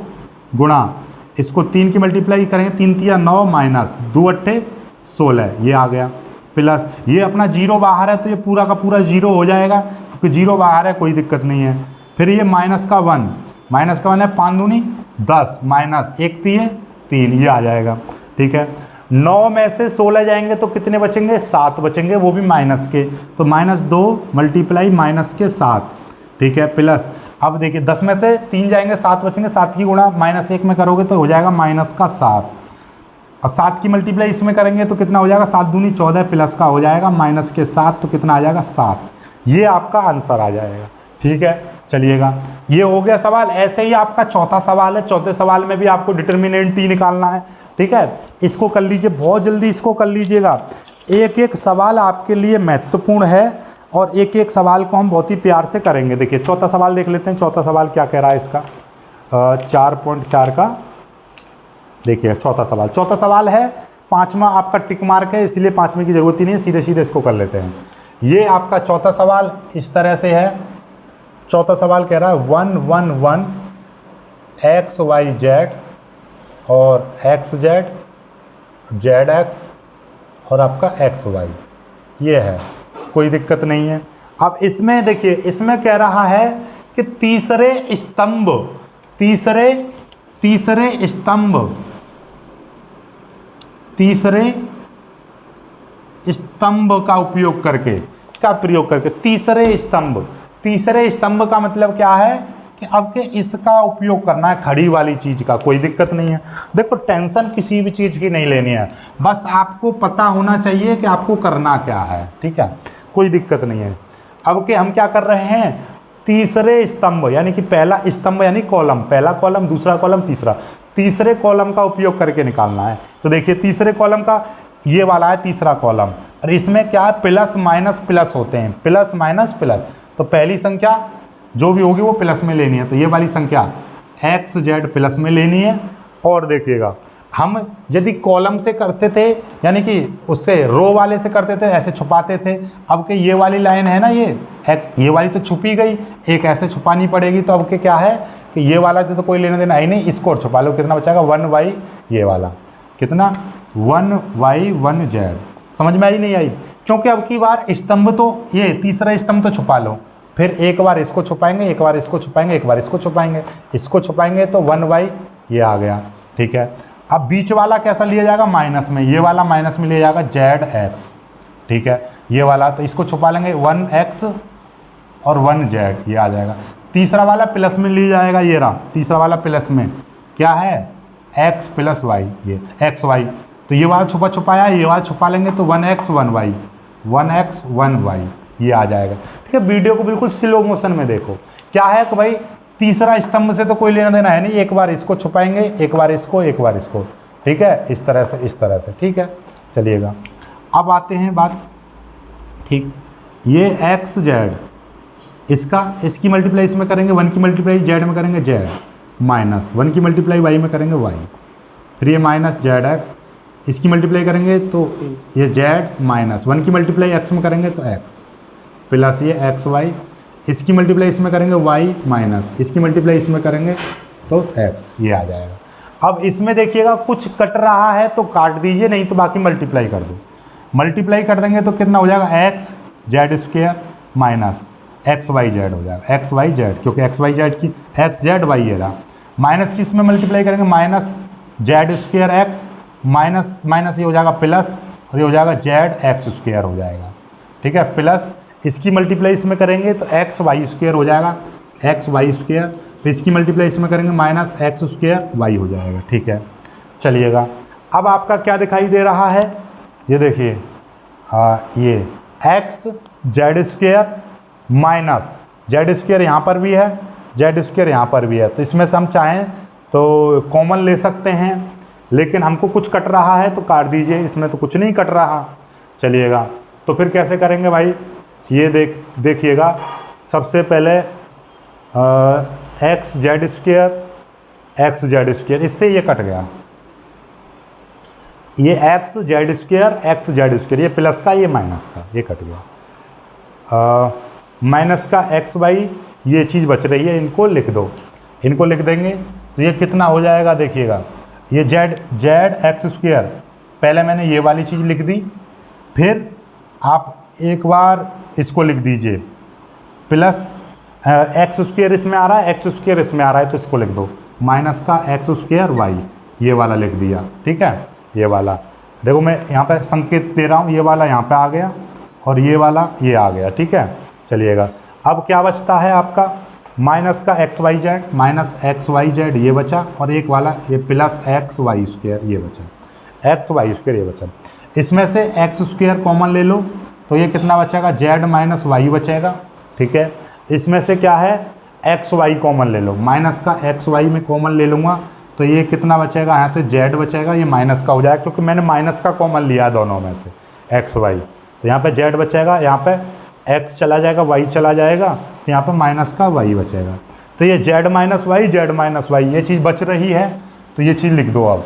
गुणा, इसको 3 की मल्टीप्लाई करेंगे, 3 3 9 माइनस 2 8 16, ये आ गया। प्लस ये अपना 0 बाहर है तो ये पूरा का पूरा 0 हो जाएगा, क्योंकि 0 बाहर है, कोई दिक्कत नहीं है। फिर ये माइनस का 1 है, 5 दूनी 10, माइनस 1 3, ये आ जाएगा, ठीक है। 9 में से 16 जाएंगे तो कितने बचेंगे, 7 बचेंगे, वो भी माइनस के, तो -2 मल्टीप्लाई माइनस के 7, ठीक है। प्लस अब देखिए 10 में से 3 जाएंगे, 7 बचेंगे, 7 की गुणा -1 में करोगे तो हो जाएगा -7, और 7 की मल्टीप्लाई इसमें करेंगे तो कितना हो जाएगा, 7 दूनी 14, प्लस का हो जाएगा -7, तो कितना आ जाएगा 7। ये आपका आंसर आ जाएगा, ठीक है। चलिएगा, ये हो गया सवाल। ऐसे ही आपका चौथा सवाल है, चौथे सवाल में भी आपको डिटर्मिनेंट ही निकालना है, ठीक है। इसको कर लीजिए, बहुत जल्दी इसको कर लीजिएगा। एक एक सवाल आपके लिए महत्वपूर्ण है, और एक एक सवाल को हम बहुत ही प्यार से करेंगे। देखिए चौथा सवाल देख लेते हैं, चौथा सवाल क्या कह रहा है इसका, 4.4 का देखिए चौथा सवाल है। 5वां आपका टिक मार्क है, इसलिए 5वें की जरूरत ही नहीं है, सीधे सीधे इसको कर लेते हैं। ये आपका चौथा सवाल इस तरह से है। चौथा सवाल कह रहा है 1 1 1 x y z और x z z x और आपका x y, ये है, कोई दिक्कत नहीं है। अब इसमें देखिए, इसमें कह रहा है कि तीसरे स्तंभ का उपयोग करके, क्या प्रयोग करके, तीसरे स्तंभ का मतलब क्या है कि अब के इसका उपयोग करना है खड़ी वाली चीज का, कोई दिक्कत नहीं है। देखो टेंशन किसी भी चीज की नहीं लेनी है, बस आपको पता होना चाहिए कि आपको करना क्या है, ठीक है, कोई दिक्कत नहीं है। अब के हम क्या कर रहे हैं, तीसरे स्तंभ यानी कि पहला स्तंभ यानी कॉलम, पहला कॉलम, दूसरा कॉलम, तीसरे कॉलम का उपयोग करके निकालना है। तो देखिए तीसरे कॉलम का ये वाला है तीसरा कॉलम, और इसमें क्या है, प्लस माइनस प्लस होते हैं, प्लस माइनस प्लस। तो पहली संख्या जो भी होगी वो प्लस में लेनी है, तो ये वाली संख्या एक्स जेड प्लस में लेनी है। और देखिएगा, हम यदि कॉलम से करते थे यानी कि उससे रो वाले से करते थे, ऐसे छुपाते थे। अब के ये वाली लाइन है ना, ये एक्स, ये वाली तो छुपी गई, एक ऐसे छुपानी पड़ेगी। तो अब के क्या है कि ये वाला तो कोई लेना देना है नहीं, इसको और छुपा लो। कितना बचाएगा, 1y, ये वाला कितना 1y 1z। समझ में आई नहीं आई? क्योंकि अब की बार स्तंभ तो ये तीसरा स्तंभ तो छुपा लो, फिर एक बार इसको छुपाएंगे, एक बार इसको छुपाएंगे, एक बार इसको छुपाएंगे, इसको छुपाएंगे तो 1/, ये आ गया, ठीक है। अब बीच वाला कैसा लिया जाएगा, माइनस में, ये वाला माइनस में लिया जाएगा ZX, ठीक है, ये वाला, तो इसको छुपा लेंगे 1x और 1z, ये आ जाएगा। तीसरा वाला प्लस में लिया जाएगा, ये रहा तीसरा वाला प्लस में, क्या है x + y, ये xy, तो ये वाला छुपा छुपाया, ये वाला छुपा लेंगे तो 1x 1y, 1x 1y, ये आ जाएगा, ठीक है। वीडियो को बिल्कुल स्लो मोशन में देखो। क्या है कि भाई तीसरा स्तंभ से तो कोई लेना देना है नहीं, एक बार इसको छुपाएंगे, एक बार इसको, एक बार इसको, ठीक है, इस तरह से, ठीक है। चलिएगा अब आते हैं बात, ठीक, ये x z, इसकी मल्टीप्लाई इसमें करेंगे, 1 की मल्टीप्लाई z में करेंगे z, माइनस 1 की मल्टीप्लाई y में करेंगे y, फिर ये माइनस ZX, इसकी मल्टीप्लाई करेंगे तो ये z, माइनस 1 की मल्टीप्लाई x में करेंगे तो x, प्लस ये XY, इसकी मल्टीप्लाई इसमें करेंगे y, माइनस इसकी मल्टीप्लाई इसमें करेंगे तो x, ये आ जाएगा। अब इसमें देखिएगा कुछ कट रहा है तो काट दीजिए, नहीं तो बाकी मल्टीप्लाई कर दो। मल्टीप्लाई कर देंगे तो कितना हो जाएगा, x z² माइनस XYZ हो जाएगा, XYZ, क्योंकि XYZ की XZY ये रहा, माइनस की इसमें मल्टीप्लाई करेंगे, माइनस Z²X, माइनस माइनस ये हो जाएगा प्लस, और ये हो जाएगा ZX² हो जाएगा, ठीक है, प्लस इसकी मल्टीप्लाई इसमें करेंगे तो XY² हो जाएगा, XY², तो इसकी मल्टीप्लाई इसमें करेंगे माइनस X² हो जाएगा, ठीक है। चलिएगा अब आपका क्या दिखाई दे रहा है, ये देखिए, ये XZ² माइनस Z² यहाँ पर भी है, Z² यहाँ पर भी है, तो इसमें से हम चाहें तो कॉमन ले सकते हैं, लेकिन हमको कुछ कट रहा है तो काट दीजिए, इसमें तो कुछ नहीं कट रहा। चलिएगा तो फिर कैसे करेंगे भाई, ये देखिएगा, सबसे पहले XZ², इससे ये कट गया, ये XZ², ये प्लस का, ये माइनस का, ये कट गया, माइनस का XY, ये चीज़ बच रही है, इनको लिख दो, इनको लिख देंगे तो ये कितना हो जाएगा, देखिएगा, ये ZX², पहले मैंने ये वाली चीज़ लिख दी, फिर आप एक बार इसको लिख दीजिए, प्लस X² इसमें आ रहा है, X² इसमें आ रहा है, तो इसको लिख दो, माइनस का X²Y, ये वाला लिख दिया, ठीक है। ये वाला देखो मैं यहाँ पे संकेत दे रहा हूँ, ये वाला यहाँ पे आ गया और ये वाला ये आ गया, ठीक है। चलिएगा अब क्या बचता है आपका, माइनस का XYZ, माइनस XYZ ये बचा, और एक वाला ये प्लस XY² ये बचा, XY² ये बचा। इसमें से X² कॉमन ले लो तो ये कितना बचेगा, Z माइनस Y बचेगा, ठीक है। इसमें से क्या है, XY कॉमन ले लो, माइनस का XY में कॉमन ले लूँगा तो ये कितना बचेगा, यहाँ से Z बचेगा, ये माइनस का हो जाएगा, क्योंकि मैंने माइनस का कॉमन लिया दोनों में से XY, तो यहाँ पे Z बचेगा, यहाँ पे X चला जाएगा, Y चला जाएगा, तो यहाँ पे माइनस का Y बचेगा, तो ये Z माइनस Y, ये चीज़ बच रही है, तो ये चीज़ लिख दो, अब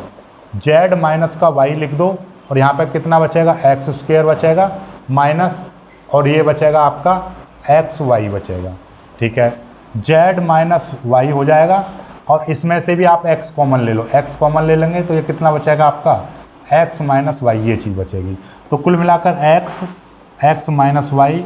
Z माइनस का Y लिख दो, और यहाँ पे कितना बचेगा, X² बचेगा माइनस, और ये बचेगा आपका XY बचेगा, ठीक है। Z माइनस Y हो जाएगा, और इसमें से भी आप X कॉमन ले लो, X कॉमन ले लेंगे तो ये कितना बचेगा आपका, X माइनस Y, ये चीज़ बचेगी। तो कुल मिलाकर X माइनस Y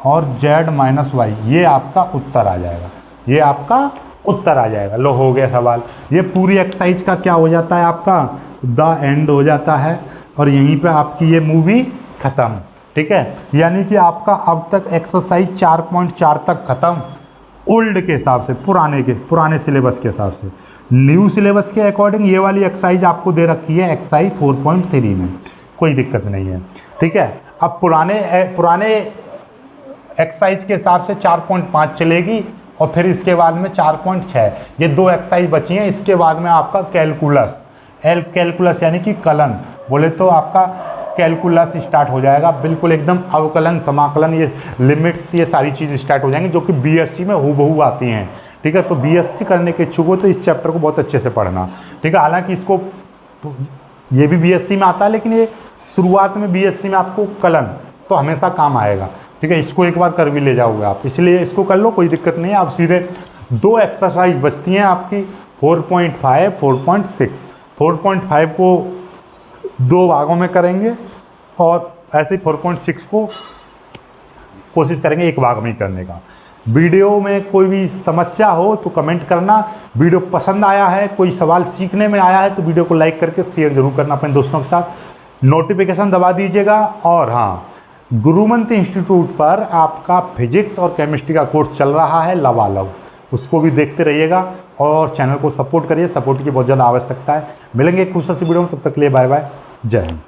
और Z माइनस Y, ये आपका उत्तर आ जाएगा, ये आपका उत्तर आ जाएगा। लो हो गया सवाल, ये पूरी एक्सरसाइज का क्या हो जाता है, आपका द एंड हो जाता है, और यहीं पे आपकी ये मूवी ख़त्म, ठीक है। यानी कि आपका अब तक एक्सरसाइज 4.4 तक ख़त्म, ओल्ड के हिसाब से, पुराने सिलेबस के हिसाब से। न्यू सिलेबस के अकॉर्डिंग ये वाली एक्सरसाइज आपको दे रखी है एक्सरसाइज 4.3 में, कोई दिक्कत नहीं है, ठीक है। अब पुराने एक्सरसाइज के हिसाब से 4.5 चलेगी, और फिर इसके बाद में 4.6, ये 2 एक्सरसाइज बची हैं। इसके बाद में आपका कैलकुलस यानी कि कलन, बोले तो आपका कैलकुलस स्टार्ट हो जाएगा, बिल्कुल एकदम अवकलन, समाकलन, ये लिमिट्स, ये सारी चीज़ स्टार्ट हो जाएंगी, जो कि बीएससी में हूबहू आती हैं, ठीक है। तो बीएससी करने के इच्छुक हो तो इस चैप्टर को बहुत अच्छे से पढ़ना, ठीक है। हालांकि इसको ये भी बीएससी में आता है, लेकिन ये शुरुआत में बीएससी में आपको कलन तो हमेशा काम आएगा, ठीक है। इसको एक बार कर भी ले जाओगे आप, इसलिए इसको कर लो, कोई दिक्कत नहीं है। आप सीधे 2 एक्सरसाइज बचती हैं आपकी 4.5, 4.6। 4.5 को 2 भागों में करेंगे और ऐसे ही 4.6 को कोशिश करेंगे एक भाग में ही करने का। वीडियो में कोई भी समस्या हो तो कमेंट करना। वीडियो पसंद आया है, कोई सवाल सीखने में आया है तो वीडियो को लाइक करके शेयर जरूर करना अपने दोस्तों के साथ। नोटिफिकेशन दबा दीजिएगा। और हाँ, गुरुमंत्र इंस्टीट्यूट पर आपका फिजिक्स और केमिस्ट्री का कोर्स चल रहा है लबालब, उसको भी देखते रहिएगा और चैनल को सपोर्ट करिए। सपोर्ट की बहुत ज़्यादा आवश्यकता है। मिलेंगे एक खूबसूरत सी वीडियो में, तब तक के लिए बाय बाय, जय हिंद।